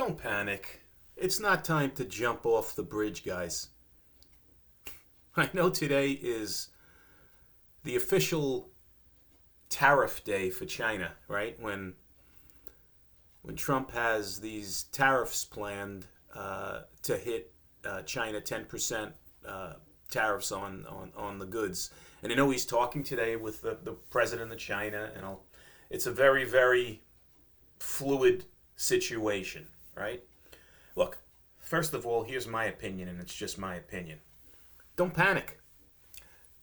Don't panic. It's not time to jump off the bridge, guys. I know today is the official tariff day for China, right? When Trump has these tariffs planned to hit China 10% tariffs on the goods. And I know he's talking today with the president of China, and it's a very, very fluid situation, right? Look, first of all, here's my opinion, and it's just my opinion. Don't panic.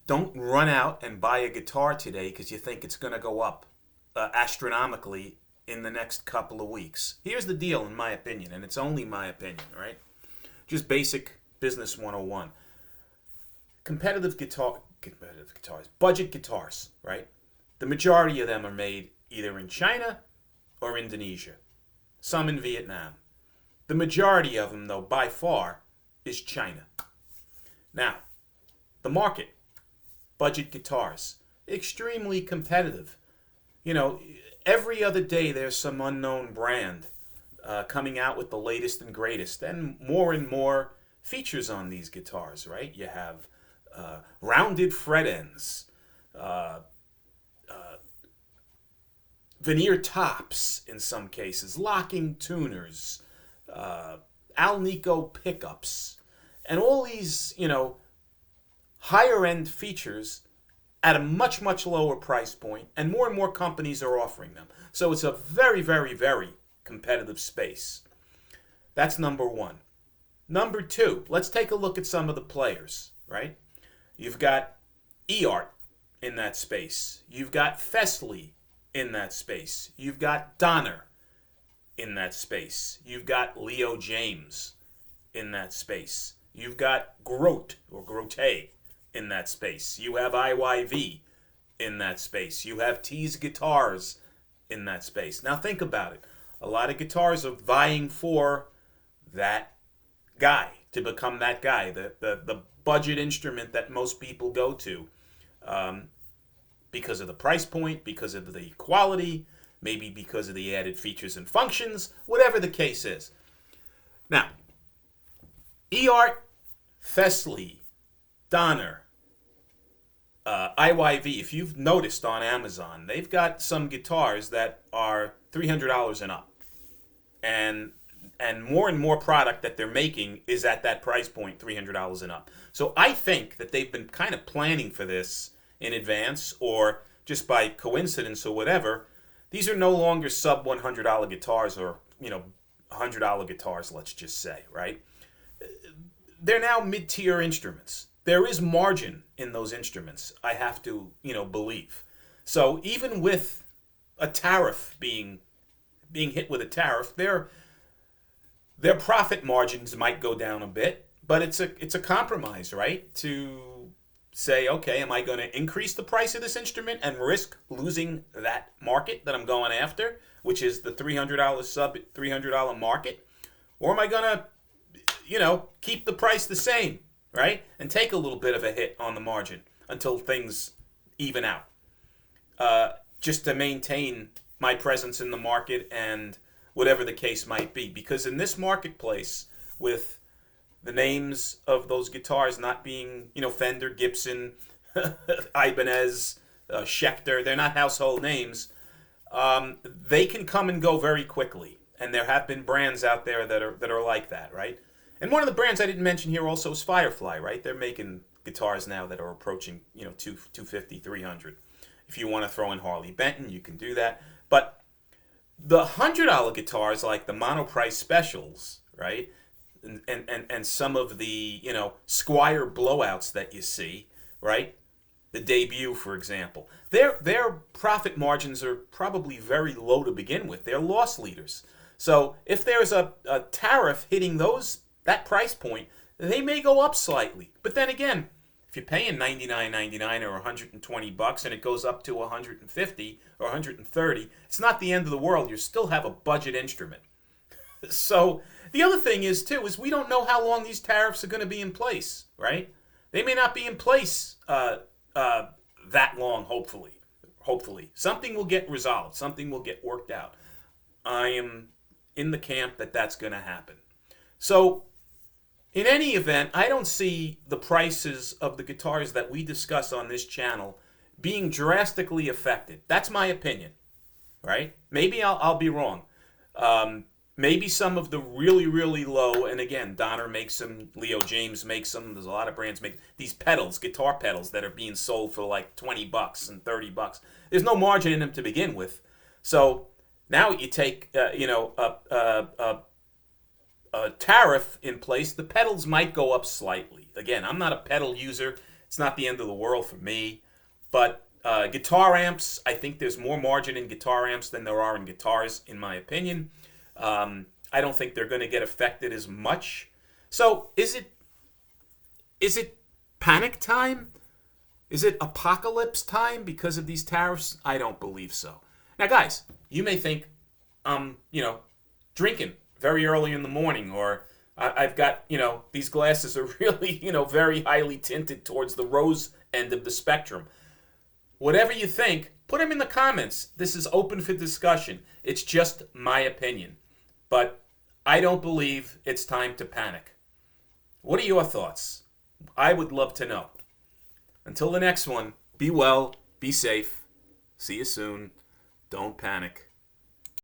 Don't run out and buy a guitar today because you think it's going to go up astronomically in the next couple of weeks. Here's the deal, in my opinion, and it's only my opinion, right? Just basic business 101. Competitive guitars, budget guitars, right? The majority of them are made either in China or Indonesia, some in Vietnam. The majority of them, though, by far, is China. Now, the market, budget guitars, extremely competitive. You know, every other day there's some unknown brand coming out with the latest and greatest, and more features on these guitars, right? You have rounded fret ends, veneer tops in some cases, locking tuners, Alnico pickups, and all these, higher end features at a much, much lower price point, and more companies are offering them. So it's a very, very, very competitive space. That's number one. Number two, let's take a look at some of the players, right? You've got eArt in that space. You've got Festley in that space. You've got Donner in that space. You've got Leo James in that space. You've got Grote or Grote in that space. You have IYV in that space. You have T's Guitars in that space. Now think about it. A lot of guitars are vying for that guy, to become that guy, the budget instrument that most people go to because of the price point, because of the quality, maybe because of the added features and functions, whatever the case is. Now, eArt, Festley, Donner, IYV, if you've noticed on Amazon, they've got some guitars that are $300 and up. And more product that they're making is at that price point, $300 and up. So I think that they've been kind of planning for this in advance, or just by coincidence or whatever. These are no longer sub $100 guitars, or $100 guitars, let's just say, right? They're now mid-tier instruments. There is margin in those instruments, I have to, believe. So even with a tariff being hit with a tariff, their profit margins might go down a bit, but it's a compromise, right? To say, okay, am I going to increase the price of this instrument and risk losing that market that I'm going after, which is the $300 sub $300 market, or am I going to, keep the price the same, right, and take a little bit of a hit on the margin until things even out, just to maintain my presence in the market and whatever the case might be. Because in this marketplace, with the names of those guitars not being, Fender, Gibson, Ibanez, Schecter, they're not household names, they can come and go very quickly. And there have been brands out there that are like that, right? And one of the brands I didn't mention here also is Firefly, right? They're making guitars now that are approaching, $250, $300. If you want to throw in Harley Benton, you can do that. But the $100 guitars, like the Monoprice Specials, right? And some of the, Squire blowouts that you see, right? The Debut, for example. Their profit margins are probably very low to begin with. They're loss leaders. So if there's a tariff hitting that price point, they may go up slightly. But then again, if you're paying $99.99 or $120 and it goes up to $150 or $130, it's not the end of the world. You still have a budget instrument. So the other thing is, too, is we don't know how long these tariffs are going to be in place, right? They may not be in place that long, hopefully. Something will get resolved. Something will get worked out. I am in the camp that that's going to happen. So, in any event, I don't see the prices of the guitars that we discuss on this channel being drastically affected. That's my opinion, right? Maybe I'll be wrong. Maybe some of the really, really low, and again, Donner makes them, Leo James makes them, there's a lot of brands make these pedals, guitar pedals that are being sold for like $20 and $30. There's no margin in them to begin with. So now you take, a tariff in place, the pedals might go up slightly. Again, I'm not a pedal user. It's not the end of the world for me. But guitar amps, I think there's more margin in guitar amps than there are in guitars, in my opinion. I don't think they're going to get affected as much. So is it panic time? Is it apocalypse time because of these tariffs? I don't believe so. Now, guys, you may think I'm, drinking very early in the morning, or I've got, these glasses are really, very highly tinted towards the rose end of the spectrum. Whatever you think, put them in the comments. This is open for discussion. It's just my opinion. But I don't believe it's time to panic. What are your thoughts? I would love to know. Until the next one, be well, be safe. See you soon. Don't panic.